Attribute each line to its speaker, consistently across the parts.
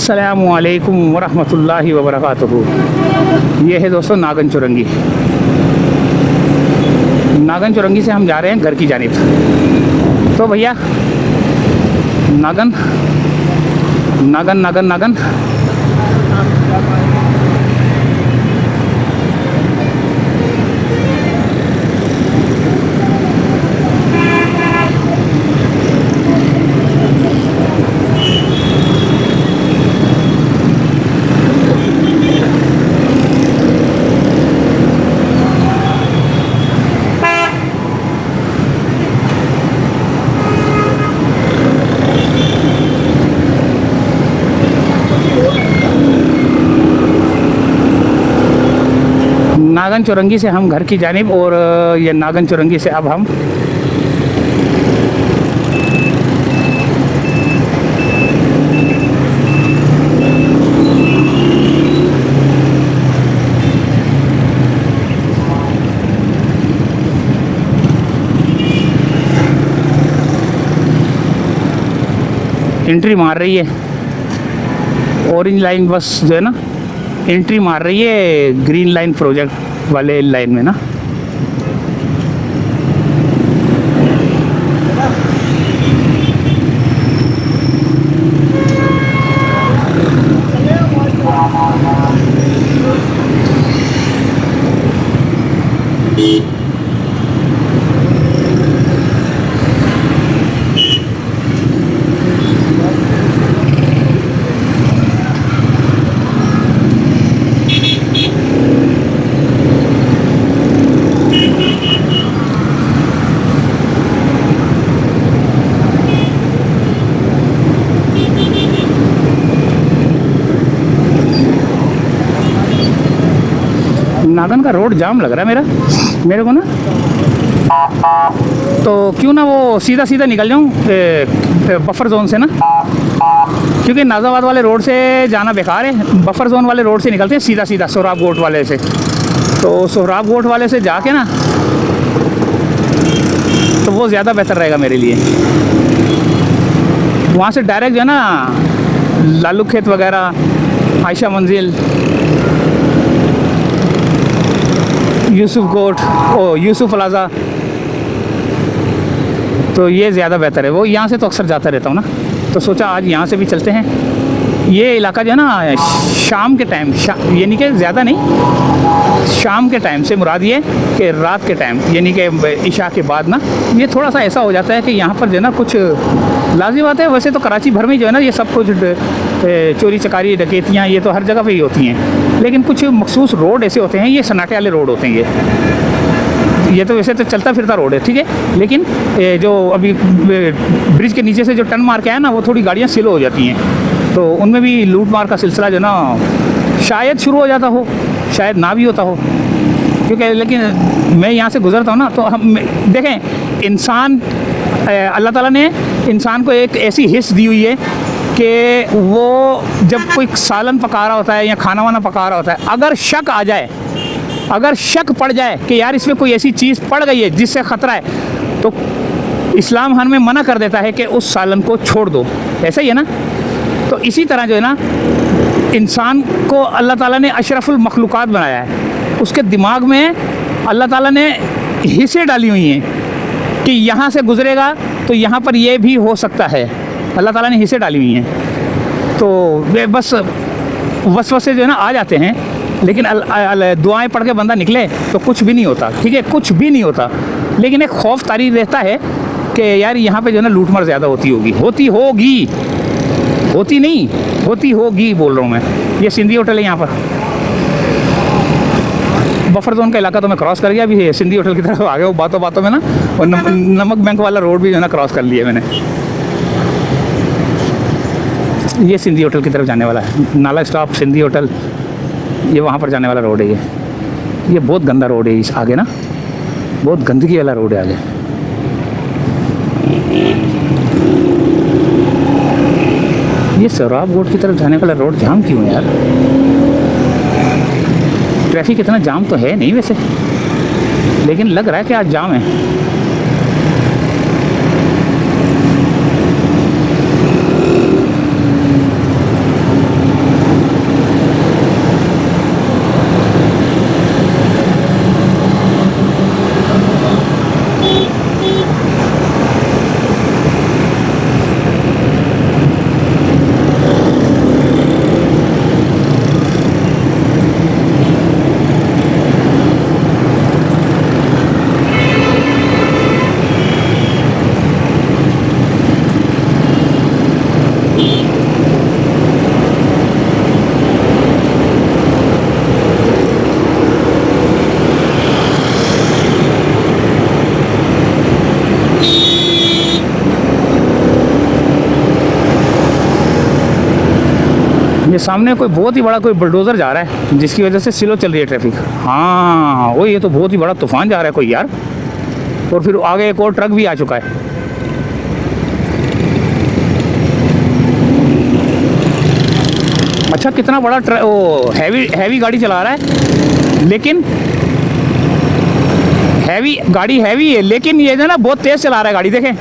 Speaker 1: अस्सलामुअलैकुम वरहमतुल्लाहि वबरकातुहू। ये है दोस्तों नागन चुरंगी। नागन चुरंगी से हम जा रहे हैं घर की जानिब। तो भैया नागन नागन नागन नागन नागन चुरंगी से हम घर की जानिब, और ये नागन चुरंगी से अब हम एंट्री मार रही है। ऑरेंज लाइन बस जो है ना एंट्री मार रही है ग्रीन लाइन प्रोजेक्ट वाले लाइन में ना। नागन का रोड जाम लग रहा है मेरे को ना। तो क्यों ना वो सीधा सीधा निकल जाऊं बफर जोन से ना, क्योंकि नाजाबाद वाले रोड से जाना बेकार है। बफर जोन वाले रोड से निकलते हैं सीधा सीधा सोहराब गोट वाले से। तो सोहराब गोट वाले से जाके ना तो वो ज़्यादा बेहतर रहेगा मेरे लिए। वहाँ से डायरेक्ट जो है ना लालू खेत वगैरह, आयशा मंजिल, यूसुफ गोट, यूसुफ प्लाजा, तो ये ज़्यादा बेहतर है। वो यहाँ से तो अक्सर जाता रहता हूँ ना, तो सोचा आज यहाँ से भी चलते हैं। ये इलाका जो है ना शाम के टाइम, यानी कि ज़्यादा नहीं, शाम के टाइम से मुराद ये कि रात के टाइम, यानी कि इशा के बाद ना ये थोड़ा सा ऐसा हो जाता है कि यहाँ पर जो है ना कुछ लाज़मी बात है। वैसे तो कराची भर में जो है ना ये सब कुछ चोरी चकारी डकैतियाँ ये तो हर जगह पे ही होती हैं, लेकिन कुछ मखसूस रोड ऐसे होते हैं, ये सन्नाटे वाले रोड होते हैं। ये तो वैसे तो चलता फिरता रोड है, ठीक है, लेकिन जो अभी ब्रिज के नीचे से जो टर्न मार के आया ना वो थोड़ी गाड़ियाँ स्लो हो जाती हैं, तो उनमें भी लूट मार का सिलसिला जो ना शायद शुरू हो जाता हो, शायद ना भी होता हो। क्योंकि लेकिन मैं यहाँ से गुज़रता हूँ ना, तो हम देखें इंसान, अल्लाह ताला ने इंसान को एक ऐसी हिस्स दी हुई है कि वो जब कोई सालन पका रहा होता है या खाना वाना पका रहा होता है, अगर शक आ जाए, अगर शक पड़ जाए कि यार इसमें कोई ऐसी चीज़ पड़ गई है जिससे ख़तरा है, तो इस्लाम हमें मना कर देता है कि उस सालन को छोड़ दो। ऐसा ही है ना। तो इसी तरह जो है ना इंसान को अल्लाह ताला ने अशरफुल मखलूक़ात बनाया है। उसके दिमाग में अल्लाह ताला ने हिस्से डाली हुई हैं कि यहाँ से गुज़रेगा तो यहाँ पर ये भी हो सकता है। अल्लाह ताला ने हिस्से डाली हुई हैं, तो वे बस वसवसे जो है ना आ जाते हैं, लेकिन दुआएं पढ़ के बंदा निकले तो कुछ भी नहीं होता, ठीक है, कुछ भी नहीं होता। लेकिन एक खौफ तारी रहता है कि यार यहाँ पे जो है ना लूटमार ज़्यादा होती होगी, होती होगी, होती नहीं, होती होगी बोल रहा हूँ मैं। ये सिंधी होटल है यहाँ पर। बफर जोन का इलाका तो मैं क्रॉस कर गया, अभी सिंधी होटल की तरफ आ गया वो बातों बातों में ना, और नमक बैंक वाला रोड भी जो है ना क्रॉस कर लिया मैंने। ये सिंधी होटल की तरफ जाने वाला है, नाला स्टॉप सिंधी होटल, ये वहाँ पर जाने वाला रोड है। ये बहुत गंदा रोड है, इस आगे ना बहुत गंदगी वाला रोड है आगे। ये सोहराब गोट की तरफ जाने वाला रोड जाम क्यों है यार? ट्रैफिक इतना जाम तो है नहीं वैसे, लेकिन लग रहा है कि आज जाम है। ये सामने कोई बहुत ही बड़ा कोई बुलडोज़र जा रहा है जिसकी वजह से स्लो चल रही है ट्रैफिक। हाँ वो ये तो बहुत ही बड़ा तूफान जा रहा है कोई यार। और फिर आगे एक और ट्रक भी आ चुका है। अच्छा कितना बड़ा वो हैवी गाड़ी चला रहा है, लेकिन हैवी गाड़ी हैवी है, लेकिन ये जो ना बहुत तेज़ चला रहा है गाड़ी। देखें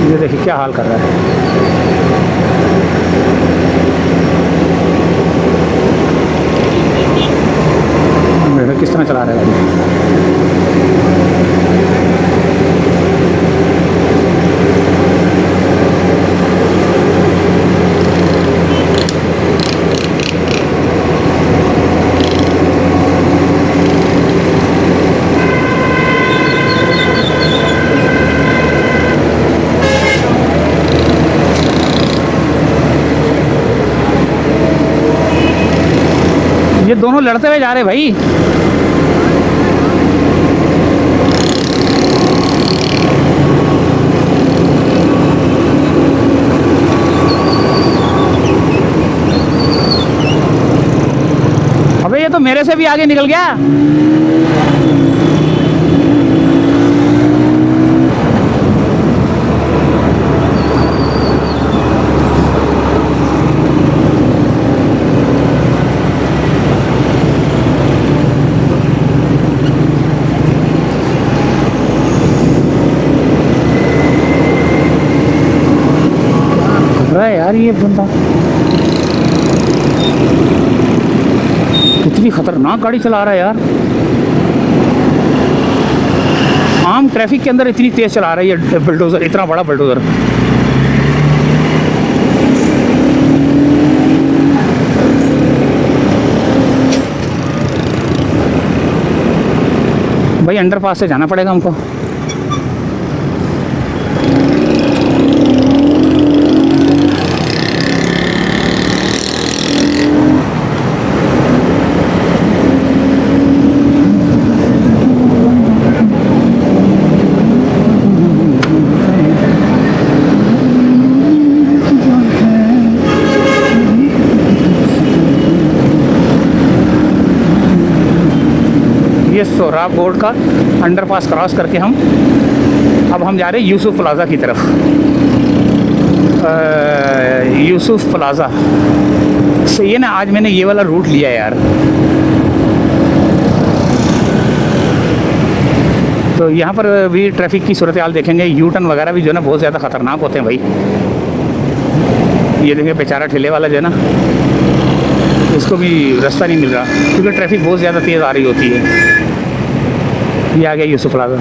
Speaker 1: ये देखिए क्या हाल कर रहा है। किस तरह चला रहा है गाड़ी। ये दोनों लड़ते हुए जा रहे भाई। अबे ये तो मेरे से भी आगे निकल गया। यार ये बंदा कितनी खतरनाक गाड़ी चला रहा है यार। आम ट्रैफिक के अंदर इतनी तेज चला रहा है ये बुलडोज़र, इतना बड़ा बुलडोज़र। भाई अंडरपास से जाना पड़ेगा हमको। सोहराब बोर्ड का अंडरपास क्रॉस करके अब हम जा रहे हैं यूसुफ प्लाज़ा की तरफ। यूसुफ प्लाज़ा सही है ना। आज मैंने ये वाला रूट लिया है यार। तो यहाँ पर भी ट्रैफिक की सूरत हाल देखेंगे। यू टर्न वगैरह भी जो है ना बहुत ज़्यादा ख़तरनाक होते हैं भाई। ये देखिए बेचारा ठेले वाला जो है ना, इसको भी रास्ता नहीं मिल रहा क्योंकि ट्रैफिक बहुत ज़्यादा तेज़ आ रही होती है। ये आ गया यूसुफ प्लाज़ा।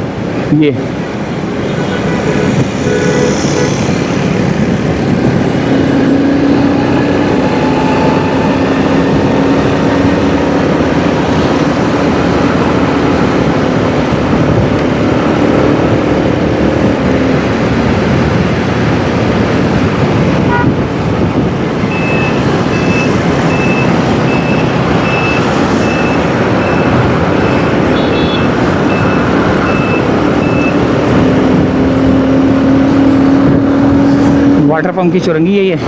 Speaker 1: ये वाटर पंप की चुरंगी है ये।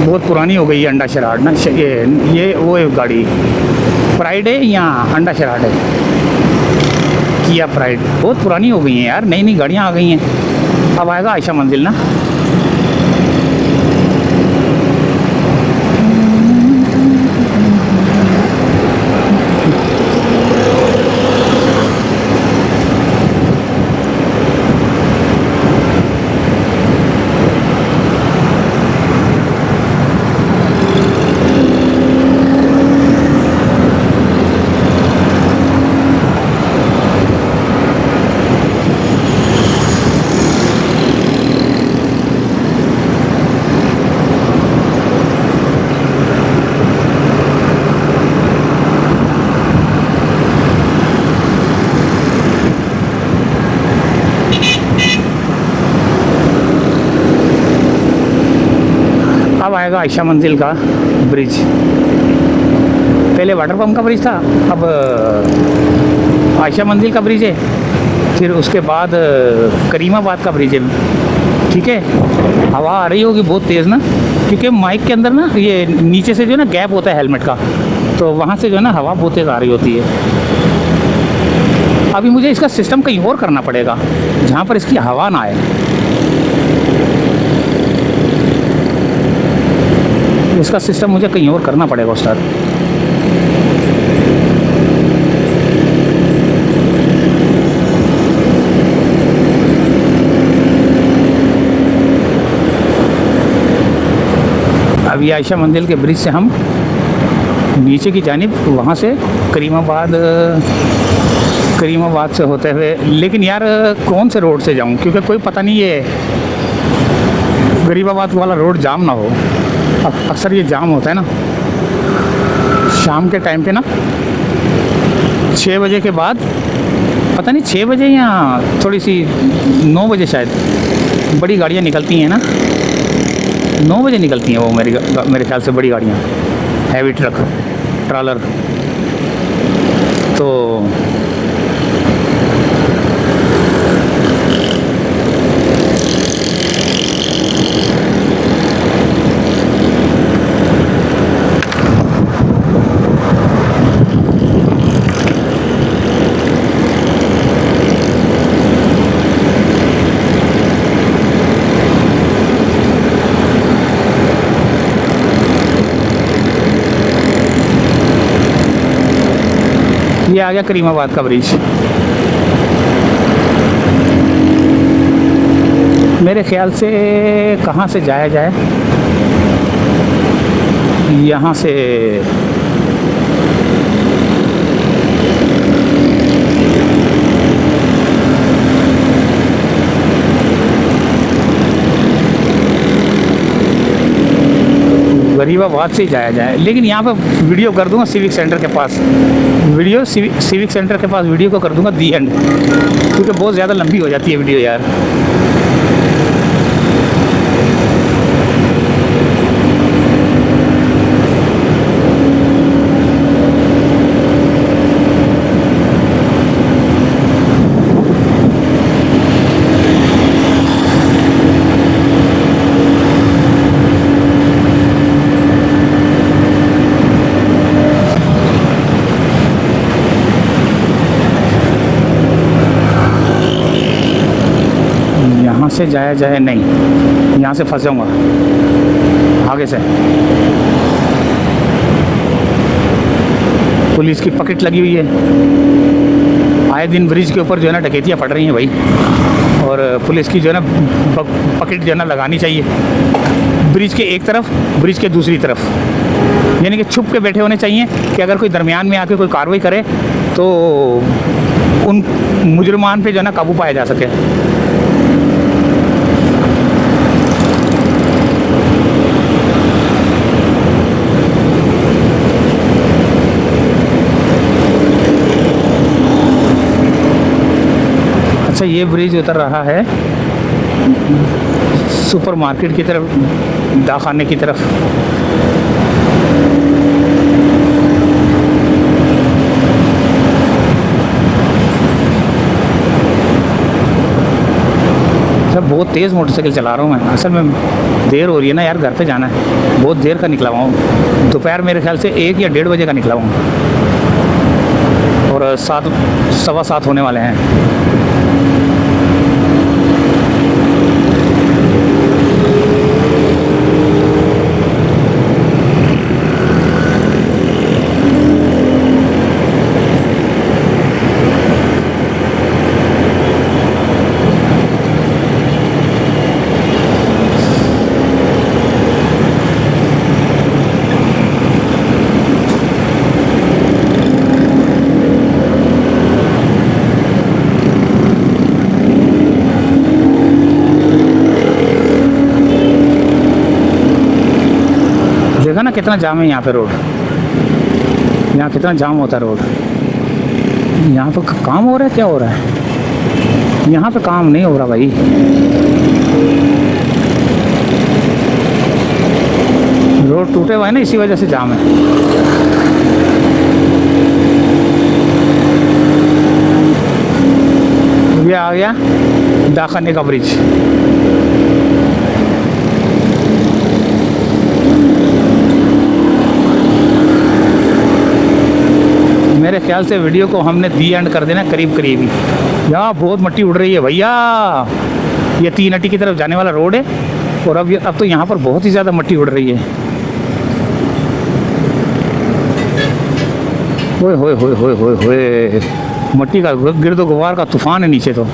Speaker 1: बहुत पुरानी हो गई है अंडा शराड ना। ये वो एक गाड़ी प्राइड है या अंडा शराड है, किया प्राइड। बहुत पुरानी हो गई हैं यार, नई नई गाड़ियाँ आ गई हैं। अब आएगा आयशा मंजिल ना। अब आएगा आयशा मंजिल का ब्रिज। पहले वाटर पम्प का ब्रिज था, अब आयशा मंजिल का ब्रिज है, फिर उसके बाद करीमाबाद का ब्रिज है। ठीक है, हवा आ रही होगी बहुत तेज़ ना, क्योंकि माइक के अंदर ना ये नीचे से जो है ना गैप होता है हेलमेट का, तो वहाँ से जो है ना हवा बहुत तेज़ आ रही होती है। अभी मुझे इसका सिस्टम कहीं और करना पड़ेगा जहाँ पर इसकी हवा ना आए। इसका सिस्टम मुझे कहीं और करना पड़ेगा उस्ताद। अभी आयशा मंजिल के ब्रिज से हम नीचे की जानिब वहाँ से करीमाबाद से होते हुए, लेकिन यार कौन से रोड से जाऊँ, क्योंकि कोई पता नहीं ये गरीबाबाद वाला रोड जाम ना हो। अक्सर ये जाम होता है ना शाम के टाइम पे ना, 6 बजे के बाद, पता नहीं 6 बजे या थोड़ी सी 9 बजे शायद बड़ी गाड़ियाँ निकलती हैं ना, 9 बजे निकलती हैं वो मेरे ख्याल से बड़ी गाड़ियाँ, हैवी ट्रक, ट्रॉलर। तो ये आ गया करीमाबाद का ब्रिज। मेरे ख्याल से कहाँ से जाया जाए, यहाँ से गरीबाबाद से ही जाया जाए, लेकिन यहाँ पर वीडियो कर दूंगा सिविक सेंटर के पास, सिविक सेंटर के पास वीडियो को कर दूंगा दी एंड, क्योंकि बहुत ज़्यादा लंबी हो जाती है वीडियो यार। से जाया जाए नहीं, यहाँ से फंस जाऊँगा आगे से। पुलिस की पकड़ लगी हुई है, आए दिन ब्रिज के ऊपर जो है ना डकैतियाँ पड़ रही हैं भाई, और पुलिस की जो है ना पकड़ जो है ना लगानी चाहिए, ब्रिज के एक तरफ, ब्रिज के दूसरी तरफ, यानी कि छुप के बैठे होने चाहिए कि अगर कोई दरमियान में आके कोई कार्रवाई करे तो उन मुजरमान पे जो है ना काबू पाया जा सके। अच्छा, ये ब्रिज उतर रहा है सुपर मार्केट की तरफ, दाखाने की तरफ। सब बहुत तेज़ मोटरसाइकिल चला रहा हूँ मैं, असल में देर हो रही है ना यार, घर पे जाना है, बहुत देर का निकला हुआ हूँ, दोपहर मेरे ख्याल से 1 या 1:30 बजे का निकला हुआ हूँ, और 7, 7:15 होने वाले हैं। देखा ना कितना जाम है यहाँ पे रोड, यहाँ कितना जाम होता है रोड। यहाँ पे काम हो रहा है, क्या हो रहा है? यहाँ पे काम नहीं हो रहा भाई। टूटे हुए हैं ना, इसी वजह से जाम है। ये आ गया दाखने का ब्रिज। मेरे ख्याल से वीडियो को हमने दी एंड कर देना करीब करीब ही। यहाँ बहुत मट्टी उड़ रही है भैया। ये 3 अट्टी की तरफ जाने वाला रोड है और अब तो यहाँ पर बहुत ही ज़्यादा मट्टी उड़ रही है। होए होए होए होए होए होए, मट्टी का गिरदो गुबार का तूफान है नीचे तो।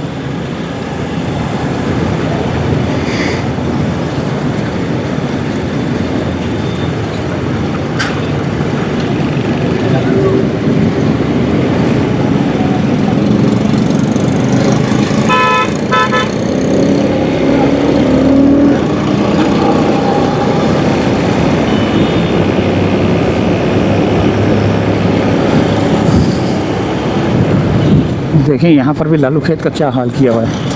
Speaker 1: देखें यहाँ पर भी लालू खेत का क्या हाल किया हुआ है।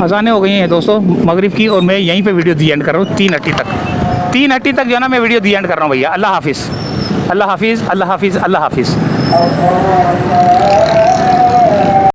Speaker 1: अजानें हो गई हैं दोस्तों मगरिब की, और मैं यहीं पे वीडियो दी एंड कर रहा हूँ 3 अट्टी तक। 3 अट्टी तक जो है ना मैं वीडियो दी एंड कर रहा हूँ भैया। अल्लाह हाफिज़, अल्लाह हाफिज़, अल्लाह हाफिज़, अल्लाह हाफिज़।